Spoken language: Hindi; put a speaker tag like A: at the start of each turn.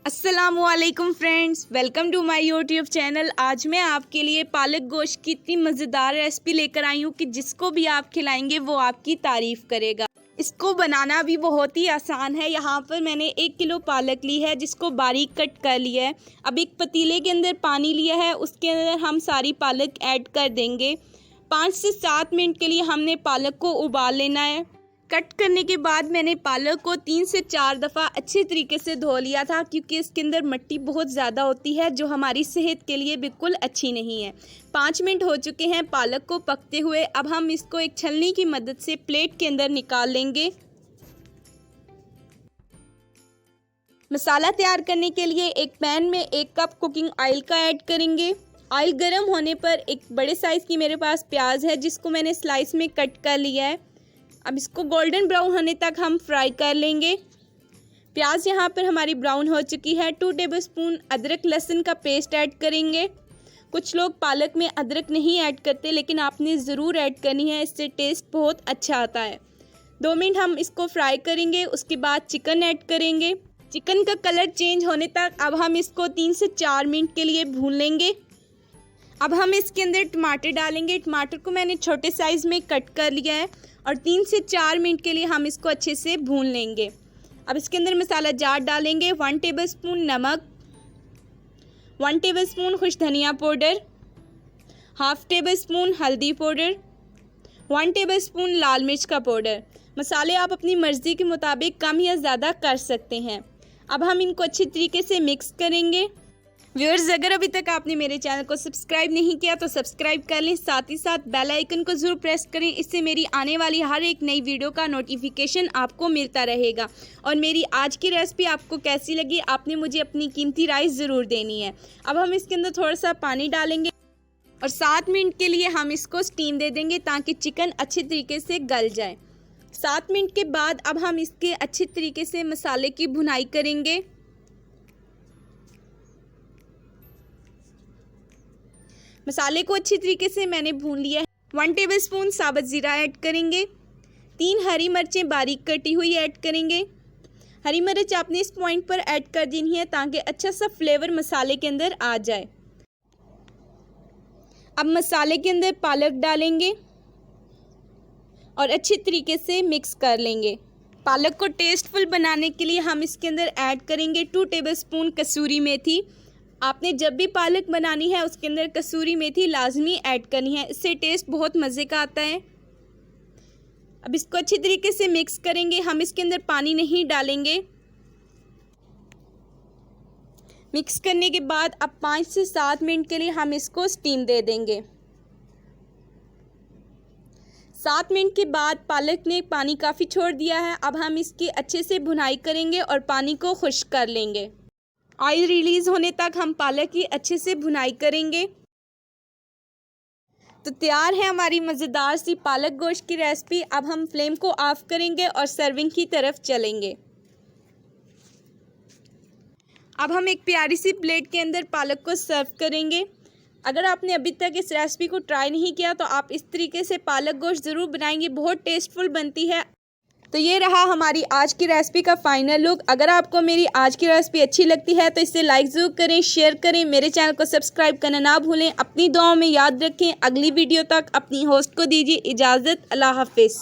A: अस्सलामुअलैकुम friends, welcome to my YouTube channel. आज मैं आपके लिए पालक गोश्त की इतनी मज़ेदार रेसिपी लेकर आई हूँ कि जिसको भी आप खिलाएंगे वो आपकी तारीफ़ करेगा। इसको बनाना भी बहुत ही आसान है। यहाँ पर मैंने 1 किलो पालक ली है जिसको बारीक कट कर लिया है। अब एक पतीले के अंदर पानी लिया है, उसके अंदर हम सारी पालक ऐड कर देंगे। 5 से 7 मिनट के लिए हमने पालक को उबाल लेना है। कट करने के बाद मैंने पालक को 3 से 4 दफ़ा अच्छे तरीके से धो लिया था, क्योंकि इसके अंदर मिट्टी बहुत ज़्यादा होती है जो हमारी सेहत के लिए बिल्कुल अच्छी नहीं है। 5 मिनट हो चुके हैं पालक को पकते हुए। अब हम इसको एक छलनी की मदद से प्लेट के अंदर निकाल लेंगे। मसाला तैयार करने के लिए एक पैन में 1 कप कुकिंग ऑयल का ऐड करेंगे। ऑयल गर्म होने पर एक बड़े साइज़ की मेरे पास प्याज है जिसको मैंने स्लाइस में कट कर लिया है। अब इसको गोल्डन ब्राउन होने तक हम फ्राई कर लेंगे। प्याज यहाँ पर हमारी ब्राउन हो चुकी है। 2 टेबलस्पून अदरक लहसुन का पेस्ट ऐड करेंगे। कुछ लोग पालक में अदरक नहीं ऐड करते, लेकिन आपने ज़रूर ऐड करनी है, इससे टेस्ट बहुत अच्छा आता है। 2 मिनट हम इसको फ्राई करेंगे। उसके बाद चिकन ऐड करेंगे। चिकन का कलर चेंज होने तक अब हम इसको 3 से 4 मिनट के लिए भून लेंगे। अब हम इसके अंदर टमाटर डालेंगे। टमाटर को मैंने छोटे साइज़ में कट कर लिया है और 3 से 4 मिनट के लिए हम इसको अच्छे से भून लेंगे। अब इसके अंदर मसाला जार डालेंगे। 1 टेबलस्पून नमक, 1 टेबलस्पून खुश धनिया पाउडर, हाफ़ टेबलस्पून हल्दी पाउडर, 1 टेबलस्पून लाल मिर्च का पाउडर। मसाले आप अपनी मर्ज़ी के मुताबिक कम या ज़्यादा कर सकते हैं। अब हम इनको अच्छी तरीके से मिक्स करेंगे। व्यूअर्स, अगर अभी तक आपने मेरे चैनल को सब्सक्राइब नहीं किया तो सब्सक्राइब कर लें, साथ ही साथ बेल आइकन को ज़रूर प्रेस करें। इससे मेरी आने वाली हर एक नई वीडियो का नोटिफिकेशन आपको मिलता रहेगा। और मेरी आज की रेसिपी आपको कैसी लगी, आपने मुझे अपनी कीमती राय ज़रूर देनी है। अब हम इसके अंदर थोड़ा सा पानी डालेंगे और 7 मिनट के लिए हम इसको स्टीम दे देंगे ताकि चिकन अच्छे तरीके से गल जाए। 7 मिनट के बाद अब हम इसके अच्छे तरीके से मसाले की भुनाई करेंगे। मसाले को अच्छी तरीके से मैंने भून लिया है। 1 टेबलस्पून साबुत ज़ीरा ऐड करेंगे। 3 हरी मिर्चें बारीक कटी हुई ऐड करेंगे। हरी मिर्च आपने इस पॉइंट पर ऐड कर देनी है ताकि अच्छा सा फ्लेवर मसाले के अंदर आ जाए। अब मसाले के अंदर पालक डालेंगे और अच्छी तरीके से मिक्स कर लेंगे। पालक को टेस्टफुल बनाने के लिए हम इसके अंदर ऐड करेंगे 2 टेबलस्पून कसूरी मेथी। आपने जब भी पालक बनानी है उसके अंदर कसूरी मेथी लाजमी ऐड करनी है, इससे टेस्ट बहुत मज़े का आता है। अब इसको अच्छी तरीके से मिक्स करेंगे। हम इसके अंदर पानी नहीं डालेंगे। मिक्स करने के बाद अब 5 से 7 मिनट के लिए हम इसको स्टीम दे देंगे। 7 मिनट के बाद पालक ने पानी काफ़ी छोड़ दिया है। अब हम इसकी अच्छे से भुनाई करेंगे और पानी को खुश्क कर लेंगे। ऑयल रिलीज़ होने तक हम पालक की अच्छे से भुनाई करेंगे। तो तैयार है हमारी मज़ेदार सी पालक गोश्त की रेसिपी। अब हम फ्लेम को ऑफ करेंगे और सर्विंग की तरफ चलेंगे। अब हम एक प्यारी सी प्लेट के अंदर पालक को सर्व करेंगे। अगर आपने अभी तक इस रेसिपी को ट्राई नहीं किया तो आप इस तरीके से पालक गोश्त ज़रूर बनाएंगे, बहुत टेस्टफुल बनती है। तो ये रहा हमारी आज की रेसिपी का फाइनल लुक। अगर आपको मेरी आज की रेसिपी अच्छी लगती है तो इसे लाइक ज़रूर करें, शेयर करें, मेरे चैनल को सब्सक्राइब करना ना भूलें। अपनी दुआओं में याद रखें। अगली वीडियो तक अपनी होस्ट को दीजिए इजाज़त। अल्लाह हाफिज़।